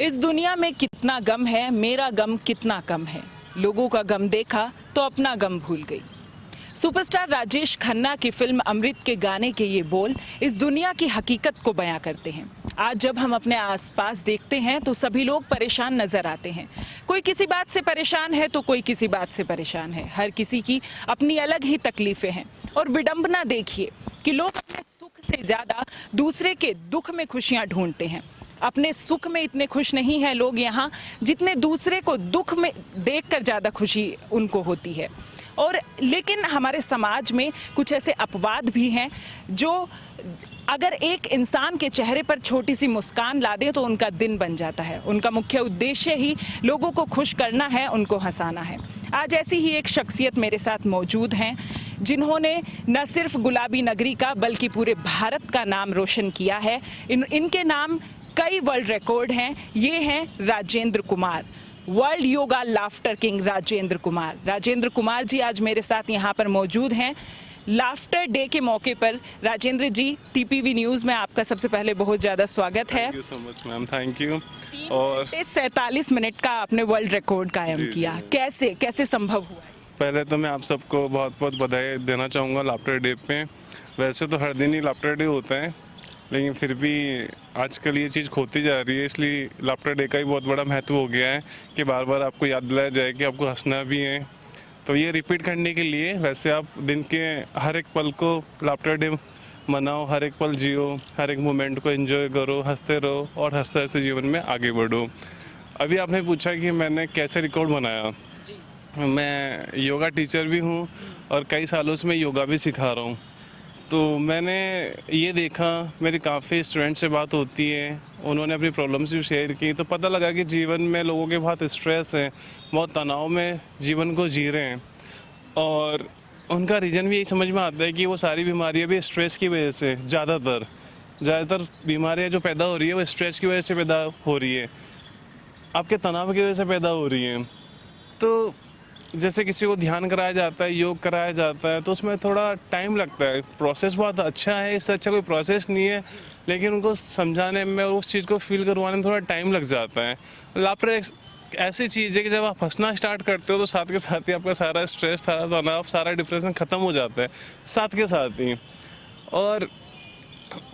इस दुनिया में कितना गम है, मेरा गम कितना कम है। लोगों का गम देखा तो अपना गम भूल गई। सुपरस्टार राजेश खन्ना की फिल्म अमृत के गाने के ये बोल इस दुनिया की हकीकत को बयां करते हैं। आज जब हम अपने आसपास देखते हैं तो सभी लोग परेशान नजर आते हैं। कोई किसी बात से परेशान है तो कोई किसी बात से परेशान है। हर किसी की अपनी अलग ही तकलीफें हैं। और विडंबना देखिए कि लोग अपने सुख से ज्यादा दूसरे के दुख में खुशियां ढूंढते हैं। अपने सुख में इतने खुश नहीं हैं लोग यहाँ, जितने दूसरे को दुख में देखकर ज्यादा खुशी उनको होती है। और लेकिन हमारे समाज में कुछ ऐसे अपवाद भी हैं जो अगर एक इंसान के चेहरे पर छोटी सी मुस्कान ला दे तो उनका दिन बन जाता है। उनका मुख्य उद्देश्य ही लोगों को खुश करना है, उनको हंसाना है। आज ऐसी ही एक शख्सियत मेरे साथ मौजूद हैं जिन्होंने न सिर्फ गुलाबी नगरी का बल्कि पूरे भारत का नाम रोशन किया है। इनके नाम कई वर्ल्ड रिकॉर्ड हैं। ये हैं Rajendra Kumar, world yoga laughter king Rajendra Kumar. Rajendra Kumar ji आज मेरे साथ यहाँ पर मौजूद हैं लाफ्टर डे के मौके पर। राजेंद्र जी, टीपीवी न्यूज़ में आपका सबसे पहले बहुत ज़्यादा स्वागत है। Thank you so much ma'am, thank you. 47 minute का आपने वर्ल्ड रिकॉर्ड कायम किया, कैसे संभव हुआ? पहले तो मैं आप सबको बहुत बहुत बधाई देना चाहूँगा लाफ्टर डे पे। वैसे तो हर दिन ही लाफ्टर डे होता है, लेकिन फिर भी आजकल ये चीज़ खोती जा रही है, इसलिए लाफ्टर डे का ही बहुत बड़ा महत्व हो गया है कि बार बार आपको याद दिलाया जाए कि आपको हंसना भी है। तो ये रिपीट करने के लिए वैसे आप दिन के हर एक पल को लाफ्टर डे मनाओ, हर एक पल जियो, हर एक मोमेंट को एंजॉय करो, हंसते रहो और हंसते हंसते जीवन में आगे बढ़ो। अभी आपने पूछा कि मैंने कैसे रिकॉर्ड बनाया। मैं योगा टीचर भी हूँ और कई सालों से मैं योगा भी सिखा रहा हूँ। तो मैंने ये देखा, मेरी काफ़ी स्टूडेंट से बात होती है, उन्होंने अपनी प्रॉब्लम्स भी शेयर की, तो पता लगा कि जीवन में लोगों के बहुत स्ट्रेस है, बहुत तनाव में जीवन को जी रहे हैं। और उनका रीज़न भी यही समझ में आता है कि वो सारी बीमारियां भी स्ट्रेस की वजह से, ज़्यादातर बीमारियां जो पैदा हो रही है वो स्ट्रेस की वजह से पैदा हो रही है, आपके तनाव की वजह से पैदा हो रही है। तो जैसे किसी को ध्यान कराया जाता है, योग कराया जाता है, तो उसमें थोड़ा टाइम लगता है। प्रोसेस बहुत अच्छा है, इससे अच्छा कोई प्रोसेस नहीं है, लेकिन उनको समझाने में और उस चीज़ को फील करवाने में थोड़ा टाइम लग जाता है। लाफ्टर एक ऐसी चीज़ है कि जब आप हंसना स्टार्ट करते हो तो साथ के साथ ही आपका सारा स्ट्रेस, सारा तनाव, सारा डिप्रेशन ख़त्म हो जाता है साथ के साथ ही। और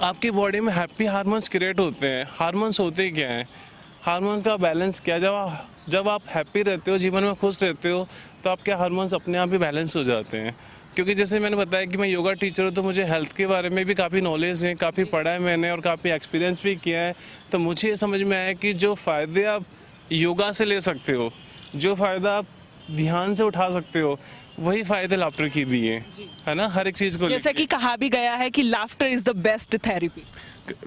आपकी बॉडी में हैप्पी हार्मोन्स क्रिएट होते हैं। हार्मोन्स होते क्या हैं? हार्मोन का बैलेंस क्या है? जब आप हैप्पी रहते हो, जीवन में खुश रहते हो, तो आपके हार्मोन्स अपने आप ही बैलेंस हो जाते हैं। क्योंकि जैसे मैंने बताया कि मैं योगा टीचर हूँ, तो मुझे हेल्थ के बारे में भी काफ़ी नॉलेज है, काफ़ी पढ़ा है मैंने और काफ़ी एक्सपीरियंस भी किया है। तो मुझे ये समझ में आया कि जो फ़ायदे आप योगा से ले सकते हो, जो फ़ायदा आप ध्यान से उठा सकते हो, वही फ़ायदे लाफ्टर की भी है ना। हर एक चीज़ को जैसा कि कहा भी गया है कि laughter is the best therapy.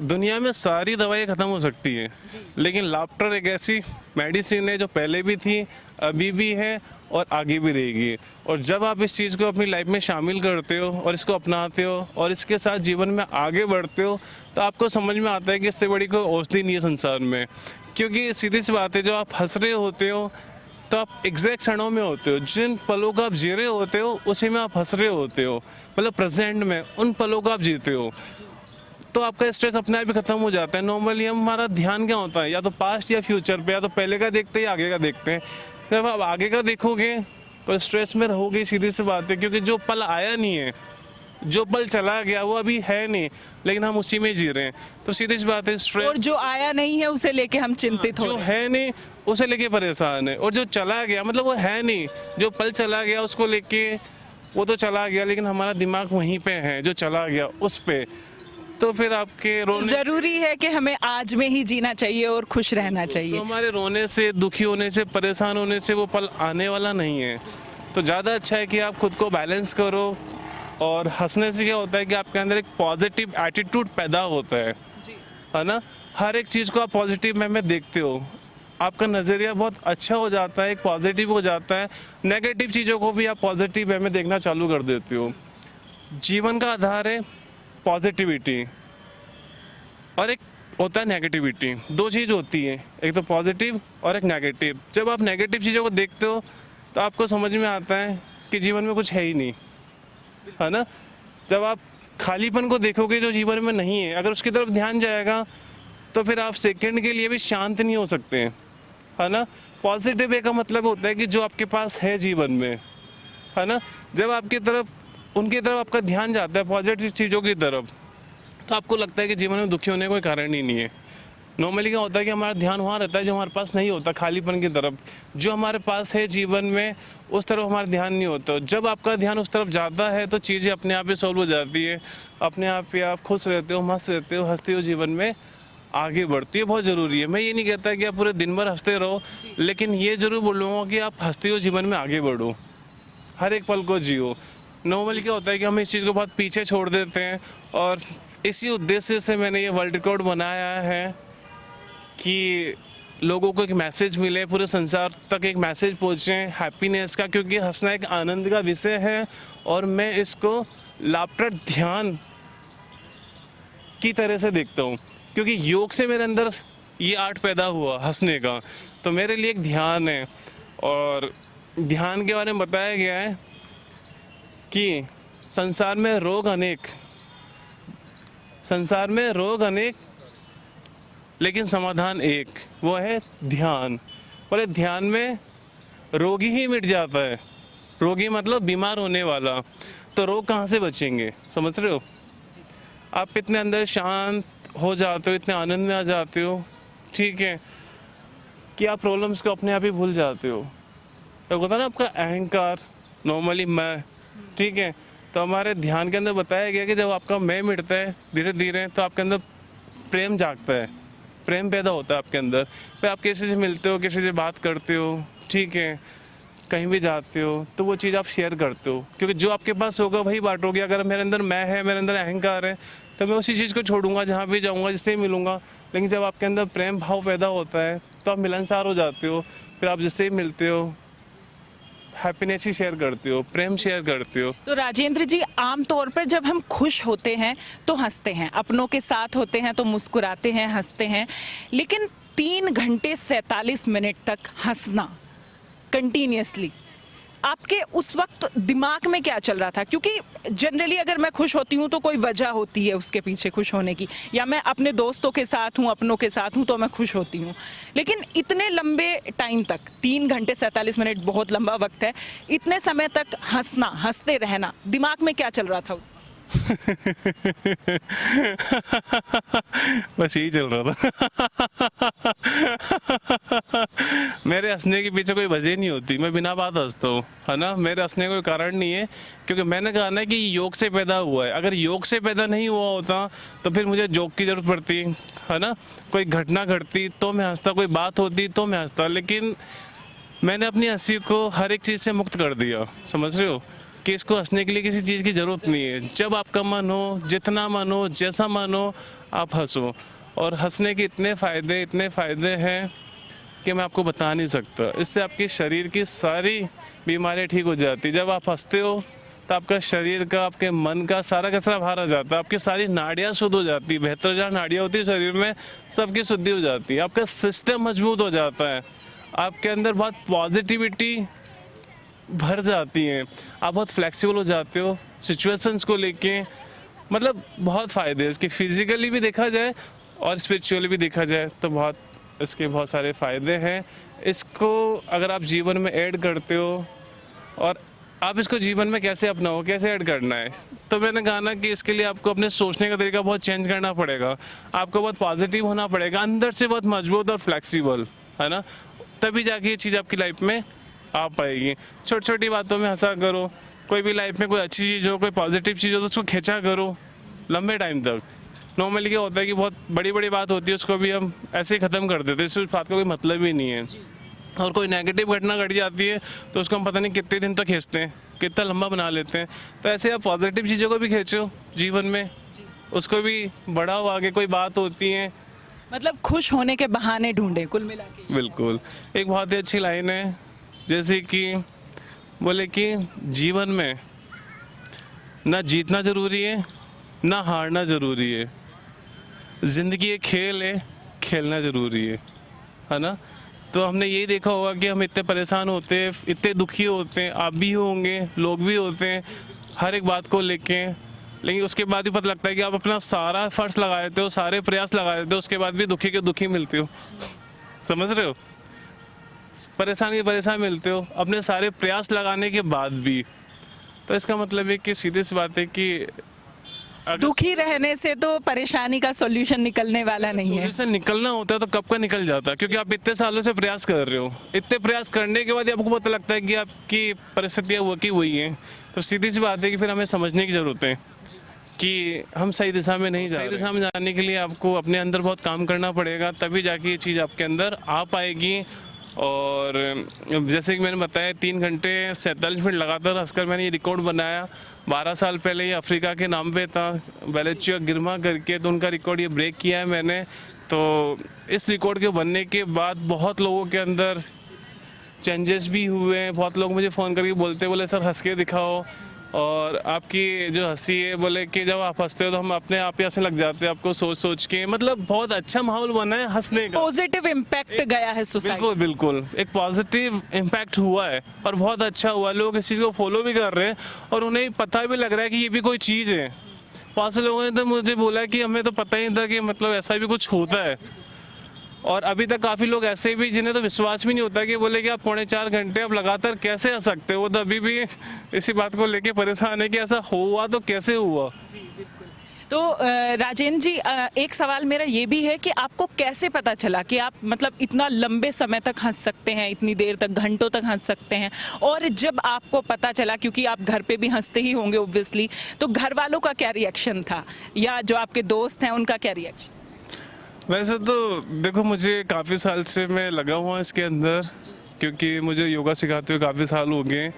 दुनिया में सारी दवाएं ख़त्म हो सकती है, लेकिन लाफ्टर एक ऐसी मेडिसिन है जो पहले भी थी, अभी भी है और आगे भी रहेगी। और जब आप इस चीज़ को अपनी लाइफ में शामिल करते हो और इसको अपनाते हो और इसके साथ जीवन में आगे बढ़ते हो, तो आपको समझ में आता है कि इससे बड़ी कोई औषधि नहीं है संसार में। क्योंकि सीधी सी बात है, जब आप हंस रहे होते हो तो आप एग्जैक्ट क्षणों में होते हो, जिन पलों को आप जी रहे होते हो उसी में आप हंस रहे होते हो, मतलब प्रेजेंट में उन पलों को आप जीते हो। तो आपका स्ट्रेस अपने आप ही खत्म हो जाता है। नॉर्मली हमारा ध्यान क्या होता है, या तो पास्ट या फ्यूचर पे, या तो पहले का देखते हैं या आगे का देखते हैं। जब आप आगे का देखोगे तो स्ट्रेस में रहोगे, सीधी सी बात है। क्योंकि जो पल आया नहीं है, जो पल चला गया वो अभी है नहीं, लेकिन हम उसी में जी रहे हैं। तो सीधी सी बात है, स्ट्रेस। और जो आया नहीं है उसे लेके हम चिंतित हो जो रहे हैं। है नहीं उसे लेके परेशान है, और जो चला गया मतलब वो है नहीं, जो पल चला गया उसको लेके, वो तो चला गया लेकिन हमारा दिमाग वहीं पे है जो चला गया उस पे। तो फिर आपके रोने, जरूरी है कि हमें आज में ही जीना चाहिए और खुश रहना चाहिए। तो हमारे रोने से, दुखी होने से, परेशान होने से वो पल आने वाला नहीं है। तो ज़्यादा अच्छा है कि आप खुद को बैलेंस करो। और हंसने से क्या होता है कि आपके अंदर एक पॉजिटिव एटीट्यूड पैदा होता है ना। हर एक चीज़ को आप पॉजिटिव में देखते हो, आपका नज़रिया बहुत अच्छा हो जाता है, एक पॉजिटिव हो जाता है। नेगेटिव चीज़ों को भी आप पॉजिटिव में देखना चालू कर देते हो। जीवन का आधार है पॉजिटिविटी और एक होता है नेगेटिविटी। दो चीज़ होती है, एक तो पॉजिटिव और एक नेगेटिव। जब आप नेगेटिव चीज़ों को देखते हो तो आपको समझ में आता है कि जीवन में कुछ है ही नहीं, है ना। जब आप खालीपन को देखोगे जो जीवन में नहीं है, अगर उसकी तरफ ध्यान जाएगा तो फिर आप सेकंड के लिए भी शांत नहीं हो सकते हैं, है ना। पॉजिटिव वे का मतलब होता है कि जो आपके पास है जीवन में, है ना, जब आपकी तरफ उनकी तरफ आपका ध्यान जाता है पॉजिटिव चीज़ों की तरफ, तो आपको लगता है कि जीवन में दुखी होने का कोई कारण ही नहीं है। नॉर्मली क्या होता है कि हमारा ध्यान वहाँ रहता है जो हमारे पास नहीं होता, खालीपन की तरफ। जो हमारे पास है जीवन में उस तरफ हमारा ध्यान नहीं होता। जब आपका ध्यान उस तरफ जाता है तो चीज़ें अपने आप ही सॉल्व हो जाती है, अपने आप ही आप खुश रहते हो, मस्त रहते हो, हंसते हो, जीवन में आगे बढ़ती है। बहुत ज़रूरी है। मैं ये नहीं कहता कि आप पूरे दिन भर हंसते रहो, लेकिन ये ज़रूर बोलूँगा कि आप हंसते हो जीवन में आगे बढ़ो, हर एक पल को जियो। नॉर्मली क्या होता है कि हम इस चीज़ को बहुत पीछे छोड़ देते हैं, और इसी उद्देश्य से मैंने ये वर्ल्ड रिकॉर्ड बनाया है कि लोगों को एक मैसेज मिले, पूरे संसार तक एक मैसेज पहुँचे हैप्पीनेस का, क्योंकि हंसना एक आनंद का विषय है। और मैं इसको लाफ्टर ध्यान की तरह से देखता हूँ, क्योंकि योग से मेरे अंदर ये आर्ट पैदा हुआ हंसने का, तो मेरे लिए एक ध्यान है। और ध्यान के बारे में बताया गया है कि संसार में रोग अनेक लेकिन समाधान एक, वो है ध्यान। बोले ध्यान में रोगी ही मिट जाता है। रोगी मतलब बीमार होने वाला, तो रोग कहाँ से बचेंगे, समझ रहे हो। आप इतने अंदर शांत हो जाते हो, इतने आनंद में आ जाते हो, ठीक है, कि आप प्रॉब्लम्स को अपने आप ही भूल जाते हो। तो होता है ना आपका अहंकार, नॉर्मली मैं, ठीक है, तो हमारे ध्यान के अंदर बताया गया कि जब आपका मैं मिटता है धीरे धीरे, तो आपके अंदर प्रेम जागता है, प्रेम पैदा होता है आपके अंदर। फिर आप किसी से मिलते हो, किसी से बात करते हो, ठीक है, कहीं भी जाते हो, तो वो चीज़ आप शेयर करते हो, क्योंकि जो आपके पास होगा वही बांटोगे। अगर मेरे अंदर मैं है, मेरे अंदर अहंकार है, तो मैं उसी चीज़ को छोड़ूंगा, जहाँ भी जाऊँगा, जिससे मिलूंगा। लेकिन जब आपके अंदर प्रेम भाव पैदा होता है, तो आप मिलनसार हो जाते हो। फिर आप जिससे मिलते हो हैप्पीनेस ही शेयर करते हो, प्रेम शेयर करते हो। तो राजेंद्र जी, आमतौर पर जब हम खुश होते हैं तो हंसते हैं, अपनों के साथ होते हैं तो मुस्कुराते हैं, हंसते हैं, लेकिन 3 घंटे 47 मिनट तक हंसना कंटिन्यूअसली, आपके उस वक्त दिमाग में क्या चल रहा था? क्योंकि जनरली अगर मैं खुश होती हूँ तो कोई वजह होती है उसके पीछे खुश होने की, या मैं अपने दोस्तों के साथ हूँ, अपनों के साथ हूँ तो मैं खुश होती हूँ। लेकिन इतने लंबे टाइम तक, 3 घंटे 47 मिनट बहुत लंबा वक्त है, इतने समय तक हंसना, हंसते रहना, दिमाग में क्या चल रहा था उस बस यही चल रहा था। मेरे हंसने के पीछे कोई वजह नहीं होती, मैं बिना बात हंसता हूँ, है ना। मेरे हंसने का कोई कारण नहीं है, क्योंकि मैंने कहा ना कि योग से पैदा हुआ है। अगर योग से पैदा नहीं हुआ होता तो फिर मुझे जोक की जरूरत पड़ती, है ना। कोई घटना घटती तो मैं हंसता, कोई बात होती तो मैं हंसता, लेकिन मैंने अपनी हंसी को हर एक चीज़ से मुक्त कर दिया, समझ रहे हो, कि इसको हंसने के लिए किसी चीज़ की ज़रूरत नहीं है। जब आपका मन हो, जितना मन हो, जैसा मन हो, आप हंसो। और हंसने के इतने फ़ायदे हैं कि मैं आपको बता नहीं सकता। इससे आपके शरीर की सारी बीमारियां ठीक हो जाती। जब आप हंसते हो तो आपका शरीर का, आपके मन का सारा कचरा बाहर आ जाता है, आपकी सारी नाड़ियाँ शुद्ध हो जाती है। बेहतर जहाँ नाड़ियाँ होती है शरीर में, सबकी शुद्धि हो जाती है, आपका सिस्टम मजबूत हो जाता है, आपके अंदर बहुत पॉजिटिविटी भर जाती हैं, आप बहुत फ्लेक्सिबल हो जाते हो सिचुएशंस को लेके। मतलब बहुत फ़ायदे हैं इसके, फिजिकली भी देखा जाए और स्पिरिचुअली भी देखा जाए तो बहुत इसके बहुत सारे फ़ायदे हैं। इसको अगर आप जीवन में ऐड करते हो, और आप इसको जीवन में कैसे अपनाओ, कैसे ऐड करना है, तो मैंने कहा ना कि इसके लिए आपको अपने सोचने का तरीका बहुत चेंज करना पड़ेगा, आपको बहुत पॉजिटिव होना पड़ेगा, अंदर से बहुत मजबूत और फ्लेक्सिबल, है ना। तभी जाके ये चीज़ आपकी लाइफ में आ पाएगी। छोटी छोटी बातों में हंसा करो, कोई भी लाइफ में कोई अच्छी चीज़ हो, कोई पॉजिटिव चीज़ हो तो उसको खींचा करो लंबे टाइम तक। नॉर्मली क्या होता है कि बहुत बड़ी बड़ी बात होती है, उसको भी हम ऐसे ही ख़त्म कर देते हैं, इस बात का कोई मतलब ही नहीं है। और कोई नेगेटिव घटना घट जाती है तो उसको हम पता नहीं कितने दिन तक खींचते हैं, कितना लंबा बना लेते हैं। तो ऐसे आप पॉजिटिव चीज़ों को भी खींचो जीवन में, उसको भी बढ़ाओ आगे। कोई बात होती है, मतलब खुश होने के बहाने ढूंढे कुल मिला के। बिल्कुल। एक बहुत ही अच्छी लाइन है, जैसे कि बोले कि जीवन में ना जीतना ज़रूरी है, ना हारना ज़रूरी है। ज़िंदगी एक खेल है, खेलना ज़रूरी है ना। तो हमने यही देखा होगा कि हम इतने परेशान होते हैं, इतने दुखी होते हैं, आप भी होंगे, लोग भी होते हैं, हर एक बात को लेके। लेकिन उसके बाद भी पता लगता है कि आप अपना सारा फर्ज लगा देते हो, सारे प्रयास लगा देते हो, उसके बाद भी दुखी के दुखी मिलते हो। समझ रहे हो? परेशानी के परेशान मिलते हो अपने सारे प्रयास लगाने के बाद भी। तो इसका मतलब है कि सीधी सी बात है कि दुखी रहने से तो परेशानी का सॉल्यूशन निकलने वाला नहीं है। से निकलना होता है तो कब का निकल जाता है, क्योंकि आप इतने सालों से प्रयास कर रहे हो। इतने प्रयास करने के बाद आपको पता लगता है कि आपकी परिस्थितियाँ वो की वही हैं। तो सीधी सी बात है कि फिर हमें समझने की ज़रूरत है कि हम सही दिशा में नहीं जा रहे। सही दिशा में जाने के लिए आपको अपने अंदर बहुत काम करना पड़ेगा, तभी जाके ये चीज़ आपके अंदर आ पाएगी। और जैसे कि मैंने बताया 3 घंटे 47 मिनट लगातार हंसकर मैंने ये रिकॉर्ड बनाया। 12 साल पहले ये अफ्रीका के नाम पे था, वेलेचिया गिरमा करके, तो उनका रिकॉर्ड ये ब्रेक किया है मैंने। तो इस रिकॉर्ड के बनने के बाद बहुत लोगों के अंदर चेंजेस भी हुए हैं। बहुत लोग मुझे फ़ोन करके बोले सर हंस के दिखाओ, और आपकी जो हंसी है बोले कि जब आप हंसते हो तो हम अपने आप ही हंसने लग जाते हैं आपको सोच सोच के। मतलब बहुत अच्छा माहौल बना है हंसने का। पॉजिटिव इम्पैक्ट गया है सोसाइटी। बिल्कुल बिल्कुल, एक पॉजिटिव इम्पैक्ट हुआ है और बहुत अच्छा हुआ। लोग इस चीज़ को फॉलो भी कर रहे हैं और उन्हें पता भी लग रहा है कि ये भी कोई चीज़ है। बहुत से लोगों ने तो मुझे बोला कि हमें तो पता ही नहीं था कि मतलब ऐसा भी कुछ होता है। और अभी तक काफ़ी लोग ऐसे भी जिन्हें तो विश्वास भी नहीं होता कि बोले कि आप 3.25 घंटे आप लगातार कैसे आ सकते हो। वो तो अभी भी इसी बात को लेके परेशान है कि ऐसा हुआ तो कैसे हुआ। तो राजेंद्र जी, एक सवाल मेरा ये भी है कि आपको कैसे पता चला कि आप मतलब इतना लंबे समय तक हंस सकते हैं, इतनी देर तक, घंटों तक हंस सकते हैं? और जब आपको पता चला, क्योंकि आप घर पे भी हंसते ही होंगे ऑब्वियसली, तो घर वालों का क्या रिएक्शन था या जो आपके दोस्त हैं उनका क्या रिएक्शन? वैसे तो देखो, मुझे काफ़ी साल से मैं लगा हुआ इसके अंदर, क्योंकि मुझे योगा सिखाते हुए काफ़ी साल हो गए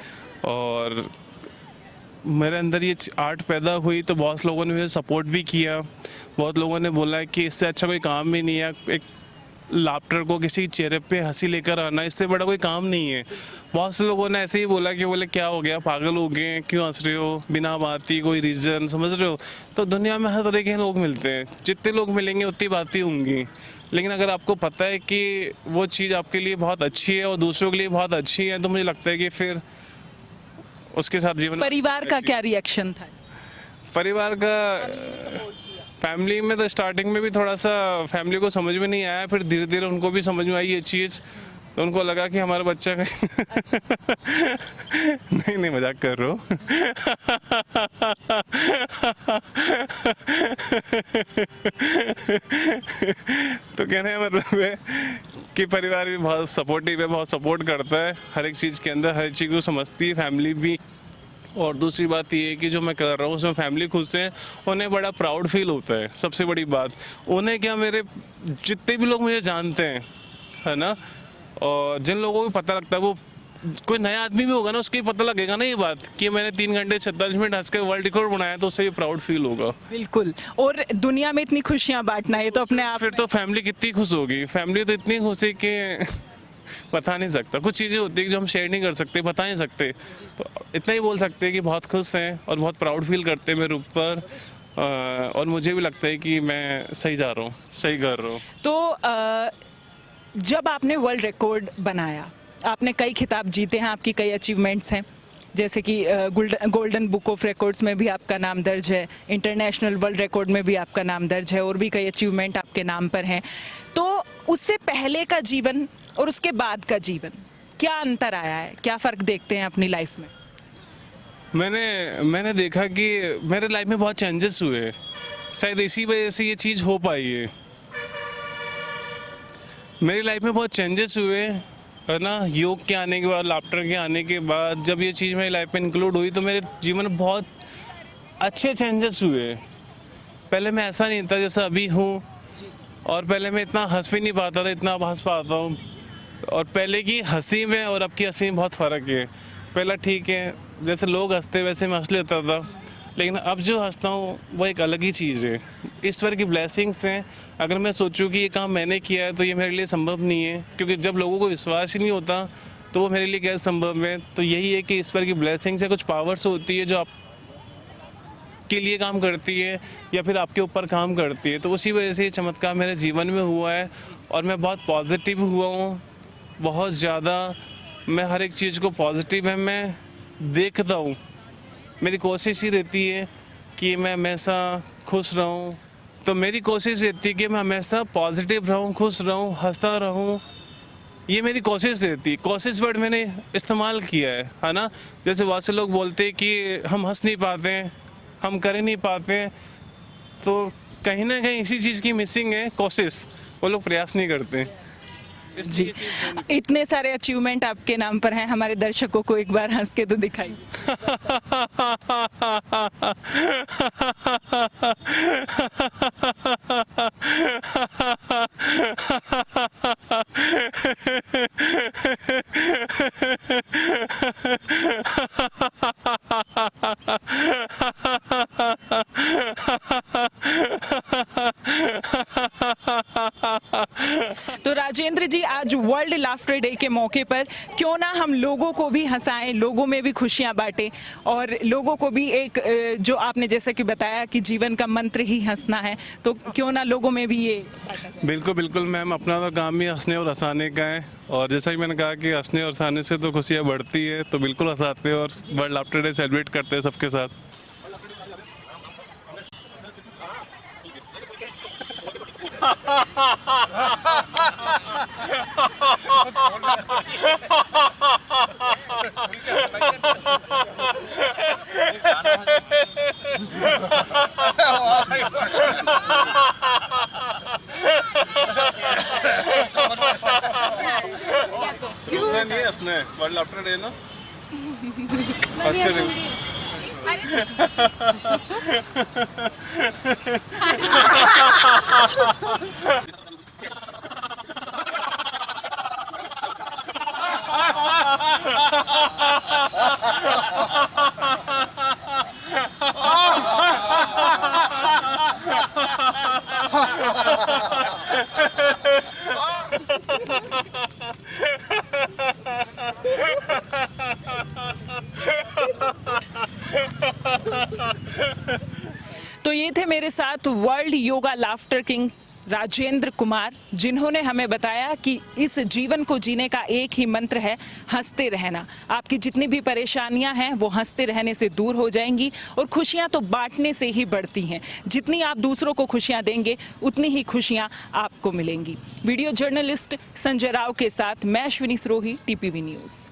और मेरे अंदर ये आर्ट पैदा हुई। तो बहुत लोगों ने मुझे सपोर्ट भी किया। बहुत लोगों ने बोला है कि इससे अच्छा कोई काम ही नहीं है, एक लाफ्टर को किसी चेहरे पे हंसी लेकर आना, इससे बड़ा कोई काम नहीं है। बहुत से लोगों ने ऐसे ही बोला कि बोले क्या हो गया, पागल हो गए, क्यों हंस रहे हो बिना बात ही, कोई रीज़न, समझ रहे हो? तो दुनिया में हर तरह के लोग मिलते हैं, जितने लोग मिलेंगे उतनी बातें होंगी। लेकिन अगर आपको पता है कि वो चीज़ आपके लिए बहुत अच्छी है और दूसरों के लिए बहुत अच्छी है, तो मुझे लगता है कि फिर उसके साथ जीवन। परिवार का क्या रिएक्शन था? परिवार का, फैमिली में तो स्टार्टिंग में भी थोड़ा सा फैमिली को समझ में नहीं आया, फिर धीरे धीरे उनको भी समझ में आई ये चीज़। तो उनको लगा कि हमारा बच्चा अच्छा। नहीं मजाक कर रहा हूँ। तो कहने का मतलब है कि परिवार भी बहुत सपोर्टिव है, बहुत सपोर्ट करता है हर एक चीज़ के अंदर, हर एक चीज़ को समझती है फैमिली भी। और दूसरी बात ये है कि जो मैं कर रहा हूँ उसमें फैमिली खुश है, उन्हें बड़ा प्राउड फील होता है। सबसे बड़ी बात उन्हें क्या, मेरे जितने भी लोग मुझे जानते हैं, है ना, और जिन लोगों को पता लगता है, वो कोई नया आदमी भी होगा ना, उसको पता लगेगा ना ये बात कि मैंने 3 घंटे 47 मिनट हंस के वर्ल्ड रिकॉर्ड बनाया, तो उससे भी प्राउड फील होगा। बिल्कुल। और दुनिया में इतनी खुशियाँ बांटना है तो अपने आप, फिर तो फैमिली कितनी खुश होगी। फैमिली तो इतनी खुश है कि बता नहीं सकता। कुछ चीज़ें होती है जो हम शेयर नहीं कर सकते, बता नहीं सकते। तो इतना ही बोल सकते हैं कि बहुत खुश हैं और बहुत प्राउड फील करते हैं मेरे ऊपर। और मुझे भी लगता है कि मैं सही जा रहा हूँ, सही कर रहा हूँ। तो जब आपने वर्ल्ड रिकॉर्ड बनाया, आपने कई खिताब जीते हैं, आपकी कई अचीवमेंट्स हैं, जैसे कि गोल्डन बुक ऑफ रिकॉर्ड्स में भी आपका नाम दर्ज है, इंटरनेशनल वर्ल्ड रिकॉर्ड में भी आपका नाम दर्ज है, और भी कई अचीवमेंट आपके नाम पर हैं। तो उससे पहले का जीवन और उसके बाद का जीवन, क्या अंतर आया है, क्या फ़र्क देखते हैं अपनी लाइफ में? मैंने देखा कि मेरे लाइफ में बहुत चेंजेस हुए, शायद इसी वजह से ये चीज़ हो पाई है। मेरी लाइफ में बहुत चेंजेस हुए, है ना। योग के आने के बाद, लाफ्टर के आने के बाद, जब ये चीज़ मेरी लाइफ में इंक्लूड हुई तो मेरे जीवन में बहुत अच्छे चेंजेस हुए। पहले मैं ऐसा नहीं था जैसा अभी हूँ, और पहले मैं इतना हंस भी नहीं पाता था, इतना अब हंस पाता हूँ। और पहले की हंसी में और अब की हंसी में बहुत फ़र्क है। पहला ठीक है, जैसे लोग हंसते वैसे मैं हंस लेता था, लेकिन अब जो हंसता हूँ वो एक अलग ही चीज़ है। ईश्वर की ब्लेसिंग्स हैं। अगर मैं सोचूं कि ये काम मैंने किया है तो ये मेरे लिए संभव नहीं है, क्योंकि जब लोगों को विश्वास ही नहीं होता तो वो मेरे लिए कैसे संभव है। तो यही है कि ईश्वर की ब्लेसिंग्स है, कुछ पावर्स होती है जो आप के लिए काम करती है या फिर आपके ऊपर काम करती है। तो उसी वजह से ये चमत्कार मेरे जीवन में हुआ है और मैं बहुत पॉजिटिव हुआ हूँ, बहुत ज़्यादा। मैं हर एक चीज़ को पॉजिटिव है मैं देखता हूँ। मेरी कोशिश ही रहती है कि मैं हमेशा खुश रहूं, तो मेरी कोशिश रहती है कि मैं हमेशा पॉजिटिव रहूं, खुश रहूं, हंसता रहूं। ये मेरी कोशिश रहती है। कोशिश वर्ड मैंने इस्तेमाल किया है ना। जैसे बहुत से लोग बोलते हैं कि हम हंस नहीं पाते हैं, हम कर नहीं पाते हैं, तो कहीं ना कहीं इसी चीज़ की मिसिंग है, कोशिश। वो लोग प्रयास नहीं करते हैं। जी, इतने सारे अचीवमेंट आपके नाम पर हैं, हमारे दर्शकों को एक बार हंस के तो दिखाइए। तो राजेंद्र जी, आज वर्ल्ड लाफ्टर डे के मौके पर क्यों ना हम लोगों को भी हंसाएं, लोगों में भी खुशियां बांटें और लोगों को भी एक जो आपने जैसे कि बताया कि जीवन का मंत्र ही हंसना है, तो क्यों ना लोगों में भी ये बिल्कुल बिल्कुल मैम, अपना तो काम ही हंसने और हंसाने का है। और जैसा कि मैंने कहा कि हंसने और हंसाने से तो खुशियाँ बढ़ती है, तो बिल्कुल हंसाते हैं और वर्ल्ड लाफ्टर डे सेलिब्रेट करते हैं सबके साथ। नहीं हंसना है, वर्ल्ड लाफ्टर डे ना। हंस के देखो। तो ये थे मेरे साथ world yoga laughter king Rajendra Kumar, जिन्होंने हमें बताया कि इस जीवन को जीने का एक ही मंत्र है, हंसते रहना। आपकी जितनी भी परेशानियां हैं वो हंसते रहने से दूर हो जाएंगी और खुशियां तो बांटने से ही बढ़ती हैं। जितनी आप दूसरों को खुशियां देंगे उतनी ही खुशियां आपको मिलेंगी। वीडियो जर्नलिस्ट संजय राव के साथ मैं अश्विनी सरोही, टीपीवी न्यूज़।